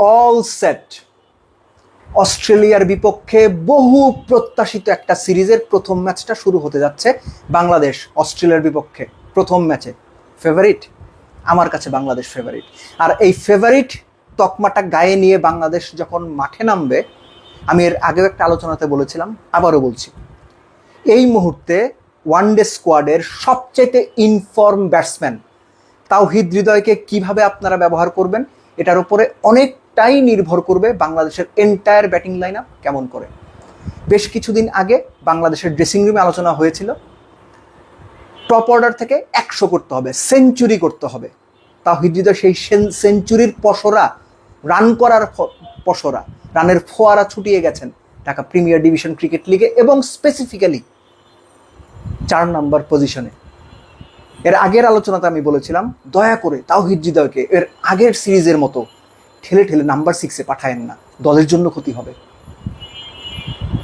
All set. অস্ট্রেলিয়ার বিপক্ষে বহু প্রত্যাশিত একটা সিরিজের প্রথম ম্যাচটা শুরু হতে যাচ্ছে। বাংলাদেশ অস্ট্রেলিয়ার বিপক্ষে প্রথম ম্যাচে ফেভারিট। আমার কাছে বাংলাদেশ ফেভারিট। আর এই ফেভারিট তকমাটা গায়ে নিয়ে বাংলাদেশ যখন মাঠে নামবে, আমি এর আগেও একটা আলোচনাতে বলেছিলাম, আবারও বলছি, এই মুহূর্তে ওয়ানডে স্কোয়াডের সবচেয়ে ইনফর্ম ব্যাটসম্যান তাওহিদ হৃদয়কে কিভাবে আপনারা ব্যবহার করবেন, এটার উপরে অনেকটাই নির্ভর করবে বাংলাদেশের এন্টায়ার ব্যাটিং লাইন আপ কেমন করে। বেশ কিছুদিন আগে বাংলাদেশের ড্রেসিং রুমে আলোচনা হয়েছিল, টপ অর্ডার থেকে 100 করতে হবে, সেঞ্চুরি করতে হবে। তাওহিদ হৃদয় সেই সেঞ্চুরির পসরা, রান করার পসরা, রানের ফোয়ারা ছুটিয়ে গেছেন ঢাকা প্রিমিয়ার ডিভিশন ক্রিকেট লিগে এবং স্পেসিফিক্যালি 4 নম্বর পজিশনে। এর আগের আলোচনাতে আমি বলেছিলাম, দয়া করে তাওহিদ হৃদয়কে এর আগের সিরিজের মতো ঠেলে ঠেলে নাম্বার 6-এ পাঠায়েন না, দলের জন্য ক্ষতি হবে।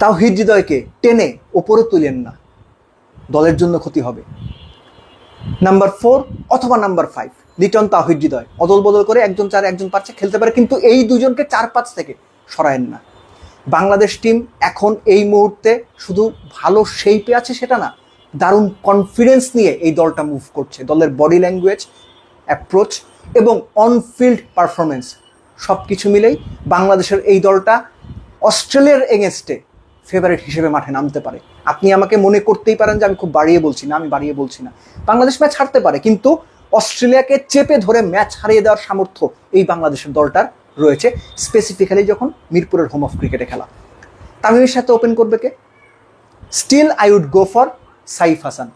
তাওহিদ হৃদয়কে টেনে ওপরে তুলেন না, দলের জন্য ক্ষতি হবে। নাম্বার 4 অথবা নাম্বার 5 লিটন তাওহিদ হৃদয় অদল বদল করে একজন 4 একজন 5-এ খেলতে পারে, কিন্তু এই দুজনকে 4-5 থেকে সরায়েন না। বাংলাদেশ টিম এখন এই মুহূর্তে শুধু ভালো শেপে আছে সেটা না, দারুণ কনফিডেন্স নিয়ে এই দলটা মুভ করছে। দলের বডি ল্যাঙ্গুয়েজ, অ্যাপ্রোচ এবং অনফিল্ড পারফরমেন্স সব কিছু মিলেই বাংলাদেশের এই দলটা অস্ট্রেলিয়ার এগেনস্টে ফেভারিট হিসেবে মাঠে নামতে পারে। আপনি আমাকে মনে করতেই পারেন যে আমি খুব বাড়িয়ে বলছি না, আমি বাড়িয়ে বলছি না। বাংলাদেশ ম্যাচ হারতে পারে, কিন্তু অস্ট্রেলিয়াকে চেপে ধরে ম্যাচ হারিয়ে দেওয়ার সামর্থ্য এই বাংলাদেশের দলটার রয়েছে, স্পেসিফিক্যালি যখন মিরপুরের হোম অফ ক্রিকেটে খেলা। তামিমের সাথে ওপেন করবে কে? Still I would go for Saif Hasan.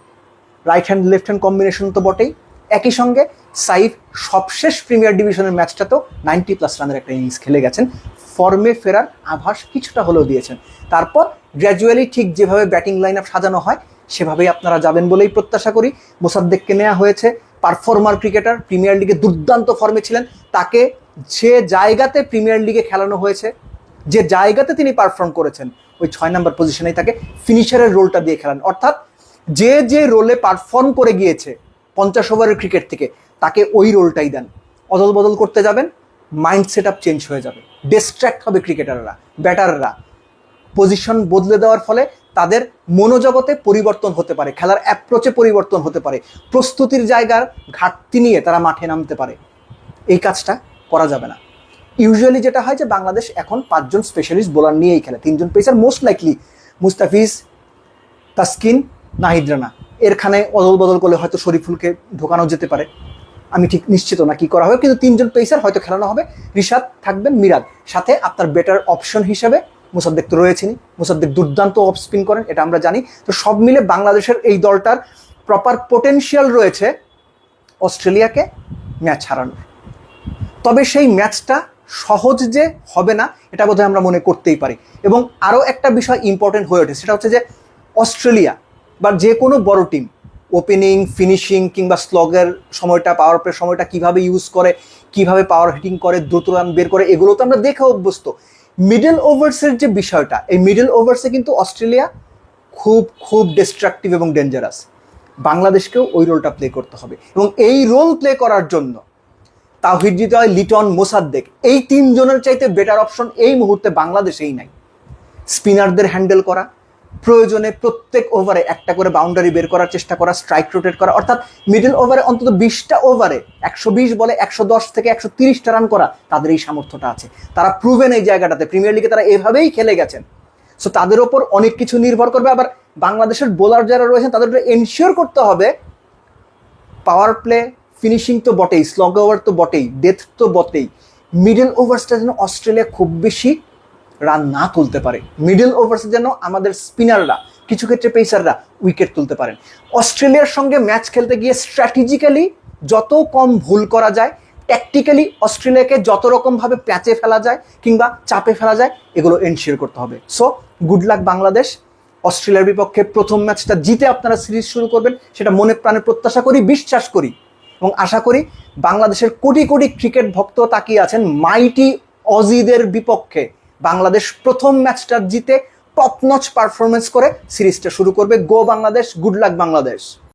Right hand left hand combination তো বটেই, একই সঙ্গে সাইফ সবশেষ প্রিমিয়ার ডিভিশনের ম্যাচটাতেও 90+ রানের একটা ইনিংস খেলে গেছেন, ফর্মে ফেরার আভাস কিছুটা হলেও দিয়েছেন। তারপর গ্র্যাজুয়ালি ঠিক যেভাবে ব্যাটিং লাইন আপ সাজানো হয় সেভাবেই আপনারা যাবেন বলেই প্রত্যাশা করি। মোসাদ্দেককে নেওয়া হয়েছে, পারফর্মার ক্রিকেটার, প্রিমিয়ার লিগে দুর্দান্ত ফর্মে ছিলেন, তাকে যে জায়গাতে প্রিমিয়ার লিগে খেলানো হয়েছে, যে জায়গাতে তিনি পারফর্ম করেছেন, ওই 6 নম্বর পজিশনেই তাকে ফিনিশারের রোলটা দিয়ে খেলান। অর্থাৎ যে যে রোলে পারফর্ম করে গিয়েছে 50 ওভারের ক্রিকেট থেকে, তাকে ওই রোলটাই দেন। অদল বদল করতে যাবেন, মাইন্ড সেট আপ চেঞ্জ হয়ে যাবে, ডিস্ট্র্যাক্ট হবে ক্রিকেটাররা, ব্যাটাররা। পজিশন বদলে দেওয়ার ফলে তাদের মনোজগতে পরিবর্তন হতে পারে, খেলার অ্যাপ্রোচে পরিবর্তন হতে পারে, প্রস্তুতির জায়গার ঘাটতি নিয়ে তারা মাঠে নামতে পারে। এই কাজটা করা যাবে না। ইউজুয়ালি যেটা হয় যে বাংলাদেশ এখন 5 জন স্পেশালিস্ট বোলার নিয়েই খেলে, 3 জন pacer, most likely Mustafiz, Taskin, Nahid Rana. এরখানে অদল বদল করলে হয়তো শরীফুলকে ঢোকানো যেতে পারে, আমি ঠিক নিশ্চিত না কি করা হবে, কিন্তু 3 জন পেসার হয়তো খেলানো হবে। রিশাদ থাকবেন, মিরাজ, সাথে আপনার বেটার অপশন হিসেবে মোসাদ্দেক তো রয়েছেনি। মোসাদ্দেক দুর্দান্ত অফ স্পিন করেন, এটা আমরা জানি। তো সব মিলে বাংলাদেশের এই দলটার প্রপার পোটেনশিয়াল রয়েছে অস্ট্রেলিয়াকে ম্যাচ হারানোর। তবে সেই ম্যাচটা সহজ যে হবে না এটা বোধহয় আমরা মনে করতেই পারি। এবং আরও একটা বিষয় ইম্পর্টেন্ট হয়ে ওঠে, সেটা হচ্ছে যে অস্ট্রেলিয়া বা যে কোনো বড় টিম ওপেনিং, ফিনিশিং কিংবা স্লগের সময়টা, পাওয়ার প্লে সময়টা কীভাবে ইউজ করে, কীভাবে পাওয়ার হিটিং করে, দ্রুত রান বের করে, এগুলো তো আমরা দেখে অভ্যস্ত। মিডল ওভার্সের যে বিষয়টা, এই মিডল ওভার্সে কিন্তু অস্ট্রেলিয়া খুব খুব ডিস্ট্রাকটিভ এবং ডেঞ্জারাস। বাংলাদেশকেও ওই রোলটা প্লে করতে হবে, এবং এই রোল প্লে করার জন্য তাওহিদ হৃদয়, লিটন, মোসাদ্দেক, এই 3 জনের চাইতে বেটার অপশন এই মুহূর্তে বাংলাদেশেই নাই। স্পিনারদের হ্যান্ডেল করা, প্রয়োজনে প্রত্যেক ওভারে একটা করে বাউন্ডারি বের করার চেষ্টা করা, স্ট্রাইক রোটেট করা, অর্থাৎ মিডল ওভারে অন্তত 20টা ওভারে 120 বলে 110 থেকে 130টা রান করা, তাদের এই সামর্থ্যটা আছে। তারা প্রুভেন এই জায়গাটাতে, প্রিমিয়ার লিগে তারা এভাবেই খেলে গেছেন। সো তাদের ওপর অনেক কিছু নির্ভর করবে। আবার বাংলাদেশের বোলার যারা রয়েছেন তাদের এনশিওর করতে হবে পাওয়ার প্লে, ফিনিশিং তো বটেই, স্লগ ওভার তো বটেই, ডেথ তো বটেই, মিডল ওভার্সটা যেন অস্ট্রেলিয়া খুব বেশি রান না তুলতে পারে। মিডল ওভার্সে যেন আমাদের স্পিনাররা, কিছু ক্ষেত্রে পেসাররা উইকেট তুলতে পারেন। অস্ট্রেলিয়ার সঙ্গে ম্যাচ খেলতে গিয়ে স্ট্র্যাটেজিক্যালি যত কম ভুল করা যায়, ট্যাকটিক্যালি অস্ট্রেলিয়াকে যত রকমভাবে প্যাচে ফেলা যায় কিংবা চাপে ফেলা যায়, এগুলো এনশিওর করতে হবে। So good luck Bangladesh. অস্ট্রেলিয়ার বিপক্ষে প্রথম ম্যাচটা জিতে আপনারা সিরিজ শুরু করবেন, সেটা মনে প্রাণে প্রত্যাশা করি, বিশ্বাস করি এবং আশা করি। বাংলাদেশের কোটি কোটি ক্রিকেট ভক্ত তাকিয়ে আছেন মাইটি অজিদের বিপক্ষে। বাংলাদেশ প্রথম ম্যাচটা জিতে টপ নচ পারফরমেন্স করে সিরিজটা শুরু করবে। গো বাংলাদেশ, গুড লাক বাংলাদেশ।